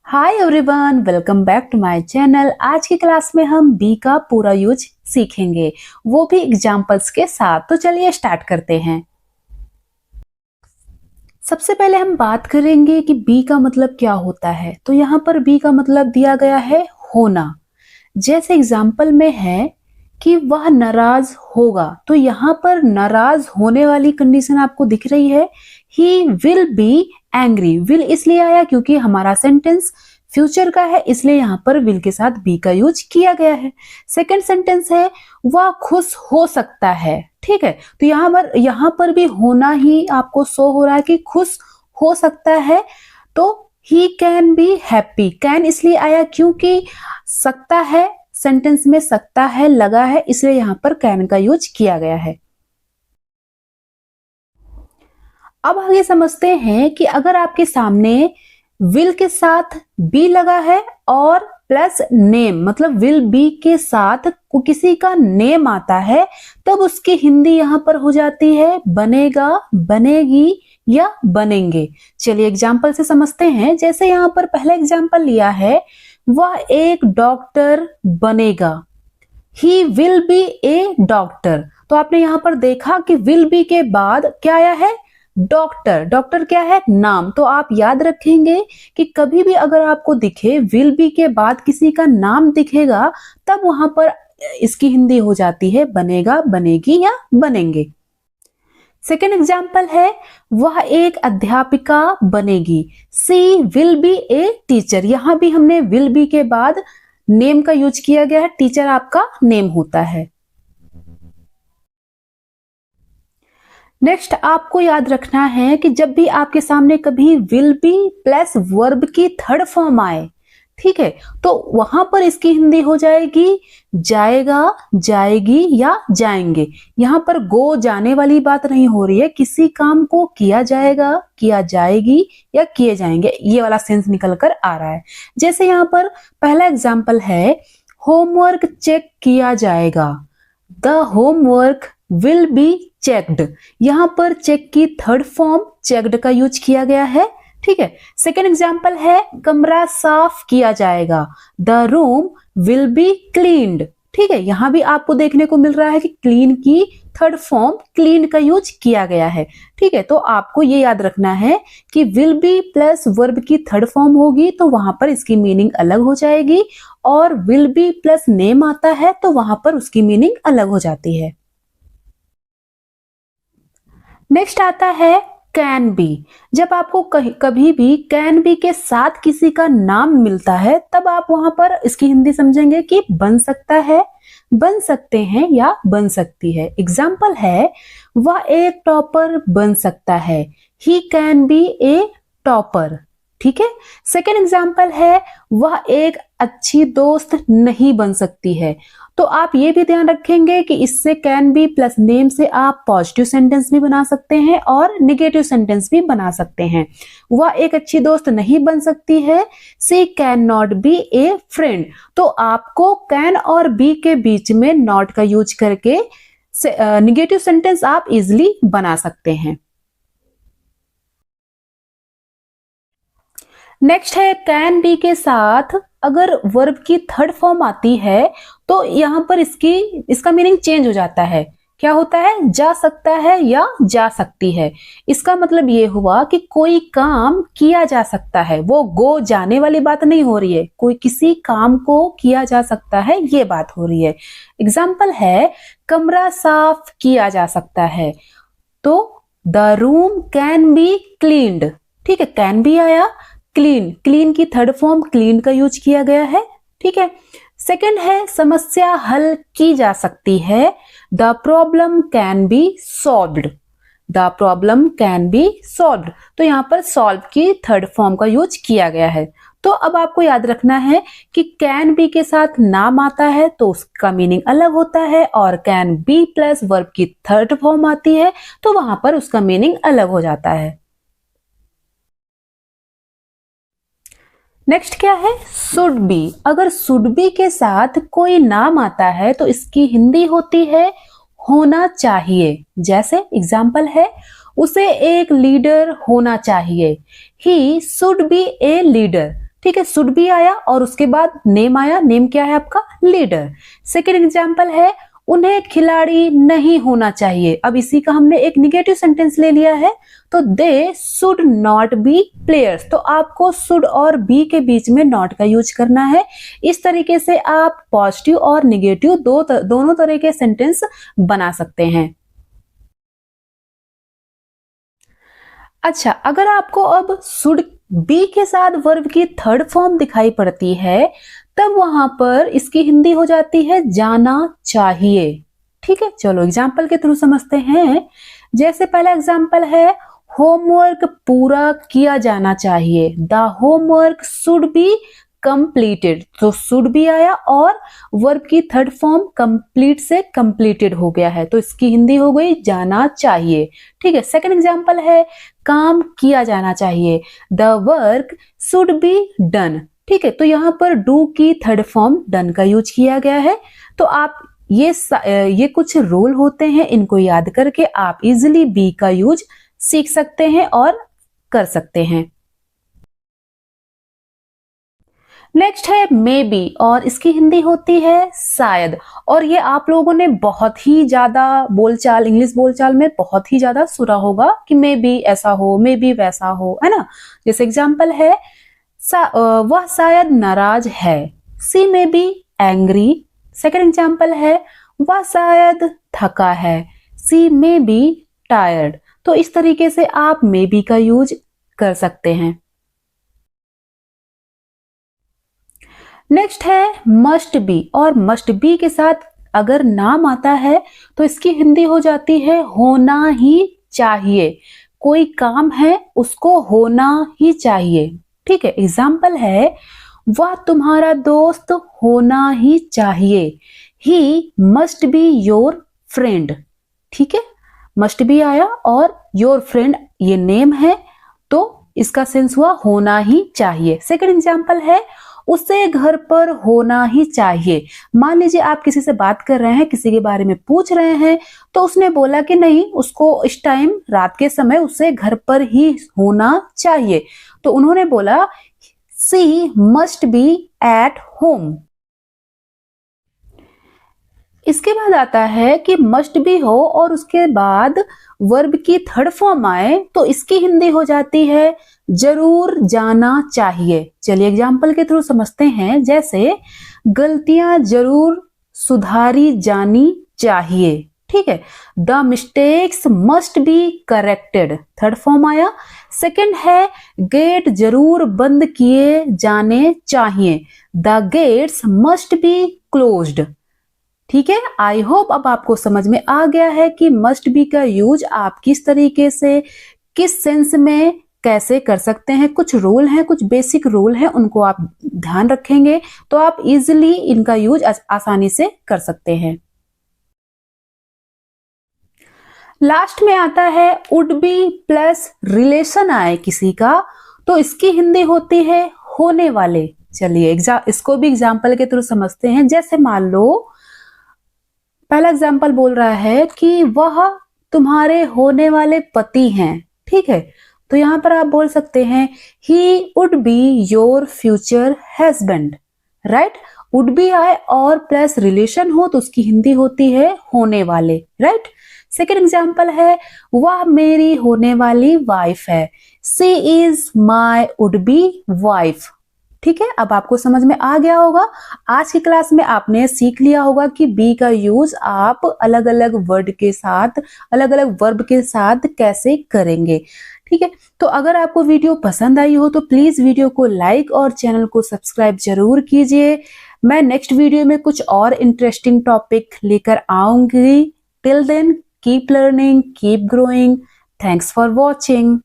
Hi everyone, welcome back to my channel. आज की class में हम बी का पूरा यूज सीखेंगे, वो भी एग्जांपल्स के साथ। तो चलिए स्टार्ट करते हैं। सबसे पहले हम बात करेंगे कि बी का मतलब क्या होता है। तो यहाँ पर बी का मतलब दिया गया है होना। जैसे एग्जाम्पल में है कि वह नाराज होगा, तो यहाँ पर नाराज होने वाली कंडीशन आपको दिख रही है। He will be angry. Will इसलिए आया क्योंकि हमारा सेंटेंस फ्यूचर का है, इसलिए यहाँ पर विल के साथ बी का यूज किया गया है। सेकंड सेंटेंस है वह खुश हो सकता है। ठीक है, तो यहाँ पर भी होना ही आपको शो हो रहा है कि खुश हो सकता है। तो he can be happy. Can इसलिए आया क्योंकि सकता है, सेंटेंस में सकता है लगा है, इसलिए यहाँ पर कैन का यूज किया गया है। अब आगे समझते हैं कि अगर आपके सामने विल के साथ बी लगा है और प्लस नेम, मतलब विल बी के साथ किसी का नेम आता है, तब उसकी हिंदी यहां पर हो जाती है बनेगा, बनेगी या बनेंगे। चलिए एग्जाम्पल से समझते हैं। जैसे यहां पर पहला एग्जाम्पल लिया है, वह एक डॉक्टर बनेगा। He will be A doctor. तो आपने यहां पर देखा कि विल बी के बाद क्या आया है, डॉक्टर। डॉक्टर क्या है, नाम। तो आप याद रखेंगे कि कभी भी अगर आपको दिखे विल बी के बाद किसी का नाम दिखेगा, तब वहां पर इसकी हिंदी हो जाती है बनेगा, बनेगी या बनेंगे। सेकेंड एग्जाम्पल है वह एक अध्यापिका बनेगी। सी विल बी ए टीचर। यहां भी हमने विल बी के बाद नेम का यूज किया गया है। टीचर आपका नेम होता है। नेक्स्ट आपको याद रखना है कि जब भी आपके सामने कभी विल बी प्लस वर्ब की थर्ड फॉर्म आए, ठीक है, तो वहां पर इसकी हिंदी हो जाएगी जाएगा, जाएगी या जाएंगे। यहां पर गो जाने वाली बात नहीं हो रही है, किसी काम को किया जाएगा, किया जाएगी या किए जाएंगे, ये वाला सेंस निकल कर आ रहा है। जैसे यहां पर पहला एग्जाम्पल है होमवर्क चेक किया जाएगा। The homework will be checked. यहां पर चेक की थर्ड फॉर्म चेक्ड का यूज किया गया है। ठीक है, सेकेंड एग्जाम्पल है कमरा साफ किया जाएगा। The room will be cleaned. ठीक है, यहां भी आपको देखने को मिल रहा है कि क्लीन की थर्ड फॉर्म क्लीन का यूज किया गया है। ठीक है, तो आपको ये याद रखना है कि विल बी प्लस वर्ब की थर्ड फॉर्म होगी तो वहां पर इसकी मीनिंग अलग हो जाएगी, और विल बी प्लस नेम आता है तो वहां पर उसकी मीनिंग अलग हो जाती है। नेक्स्ट आता है कैन बी। जब आपको कभी भी कैन बी के साथ किसी का नाम मिलता है, तब आप वहां पर इसकी हिंदी समझेंगे कि बन सकता है, बन सकते हैं या बन सकती है। एग्जाम्पल है वह एक टॉपर बन सकता है। He can be A topper. ठीक है, सेकेंड एग्जाम्पल है वह एक अच्छी दोस्त नहीं बन सकती है। तो आप ये भी ध्यान रखेंगे कि इससे कैन बी प्लस नेम से आप पॉजिटिव सेंटेंस भी बना सकते हैं और निगेटिव सेंटेंस भी बना सकते हैं। वह एक अच्छी दोस्त नहीं बन सकती है। She can not be a friend. तो आपको कैन और बी के बीच में नॉट का यूज करके निगेटिव सेंटेंस आप इजिली बना सकते हैं। नेक्स्ट है कैन बी के साथ अगर वर्ब की थर्ड फॉर्म आती है तो यहां पर इसका मीनिंग चेंज हो जाता है। क्या होता है, जा सकता है या जा सकती है। इसका मतलब ये हुआ कि कोई काम किया जा सकता है। वो गो जाने वाली बात नहीं हो रही है, कोई किसी काम को किया जा सकता है ये बात हो रही है। एग्जाम्पल है कमरा साफ किया जा सकता है। तो the room can be cleaned. ठीक है, कैन बी आया, क्लीन, क्लीन की थर्ड फॉर्म क्लीन का यूज किया गया है। ठीक है, सेकंड है समस्या हल की जा सकती है। The problem can be solved. The problem can be solved. तो यहां पर सॉल्व की थर्ड फॉर्म का यूज किया गया है। तो अब आपको याद रखना है कि कैन बी के साथ नाम आता है तो उसका मीनिंग अलग होता है, और कैन बी प्लस वर्ब की थर्ड फॉर्म आती है तो वहां पर उसका मीनिंग अलग हो जाता है। नेक्स्ट क्या है, शुड बी। अगर शुड बी के साथ कोई नाम आता है तो इसकी हिंदी होती है होना चाहिए। जैसे एग्जाम्पल है उसे एक लीडर होना चाहिए। He should be a leader. ठीक है, शुड बी आया और उसके बाद नेम आया, नेम क्या है आपका, लीडर। सेकेंड एग्जाम्पल है उन्हें खिलाड़ी नहीं होना चाहिए। अब इसी का हमने एक निगेटिव सेंटेंस ले लिया है, तो they should not be players. तो आपको शुड और बी के बीच में नॉट का यूज करना है। इस तरीके से आप पॉजिटिव और निगेटिव दोनों तरह के सेंटेंस बना सकते हैं। अच्छा, अगर आपको अब शुड बी के साथ वर्ब की थर्ड फॉर्म दिखाई पड़ती है, तब वहां पर इसकी हिंदी हो जाती है जाना चाहिए। ठीक है, चलो एग्जाम्पल के थ्रू समझते हैं। जैसे पहला एग्जाम्पल है होमवर्क पूरा किया जाना चाहिए, the homework should be completed. तो शुड भी आया और वर्ब की थर्ड फॉर्म कंप्लीट से कंप्लीटेड हो गया है, तो इसकी हिंदी हो गई जाना चाहिए। ठीक है, सेकंड एग्जांपल है काम किया जाना चाहिए, the work should be done. ठीक है, तो यहां पर डू की थर्ड फॉर्म डन का यूज किया गया है। तो आप ये कुछ रूल होते हैं, इनको याद करके आप इजिली बी का यूज सीख सकते हैं और कर सकते हैं। नेक्स्ट है मे बी और इसकी हिंदी होती है शायद। और ये आप लोगों ने बहुत ही ज्यादा बोलचाल, इंग्लिश बोलचाल में बहुत ही ज्यादा सुना होगा कि मे बी ऐसा हो, मे बी वैसा हो, है ना। जैसे एग्जाम्पल है वह शायद नाराज है, she may be angry. Second example है वह शायद थका है, सी मे बी टायर्ड। तो इस तरीके से आप मे बी का यूज कर सकते हैं। नेक्स्ट है मस्ट बी और मस्ट बी के साथ अगर नाम आता है तो इसकी हिंदी हो जाती है होना ही चाहिए। कोई काम है उसको होना ही चाहिए। ठीक है, एग्जाम्पल है वह तुम्हारा दोस्त होना ही चाहिए, he must be your friend. ठीक है, मस्ट बी आया और योर फ्रेंड ये नेम है, तो इसका सेंस हुआ होना ही चाहिए। सेकंड एग्जाम्पल है उसे घर पर होना ही चाहिए। मान लीजिए आप किसी से बात कर रहे हैं, किसी के बारे में पूछ रहे हैं, तो उसने बोला कि नहीं, उसको इस टाइम रात के समय उसे घर पर ही होना चाहिए, तो उन्होंने बोला सी मस्ट बी एट होम। इसके बाद आता है कि मस्ट बी हो और उसके बाद वर्ब की थर्ड फॉर्म आए, तो इसकी हिंदी हो जाती है जरूर जाना चाहिए। चलिए एग्जाम्पल के थ्रू समझते हैं। जैसे गलतियां जरूर सुधारी जानी चाहिए। ठीक है, the mistakes must be corrected, third form आया। सेकंड है गेट जरूर बंद किए जाने चाहिए, the gates must be closed. ठीक है, आई होप अब आपको समझ में आ गया है कि मस्ट बी का यूज आप किस तरीके से, किस सेंस में कैसे कर सकते हैं। कुछ रूल हैं, कुछ बेसिक रूल हैं, उनको आप ध्यान रखेंगे तो आप इजिली इनका यूज आसानी से कर सकते हैं। लास्ट में आता है वुड बी प्लस रिलेशन आए किसी का, तो इसकी हिंदी होती है होने वाले। चलिए इसको भी एग्जाम्पल के थ्रू समझते हैं। जैसे मान लो पहला एग्जाम्पल बोल रहा है कि वह तुम्हारे होने वाले पति हैं। ठीक है, तो यहां पर आप बोल सकते हैं he would be your future husband. Right, would be आए और प्लस रिलेशन हो तो उसकी हिंदी होती है होने वाले। राइट, सेकेंड एग्जाम्पल है वह मेरी होने वाली वाइफ है, she is my would be wife. ठीक है, अब आपको समझ में आ गया होगा। आज की क्लास में आपने सीख लिया होगा कि बी का यूज आप अलग अलग वर्ड के साथ, अलग अलग वर्ब के साथ कैसे करेंगे। ठीक है, तो अगर आपको वीडियो पसंद आई हो तो प्लीज वीडियो को लाइक और चैनल को सब्सक्राइब जरूर कीजिए। मैं नेक्स्ट वीडियो में कुछ और इंटरेस्टिंग टॉपिक लेकर आऊंगी। Till then keep learning, keep growing. Thanks for watching.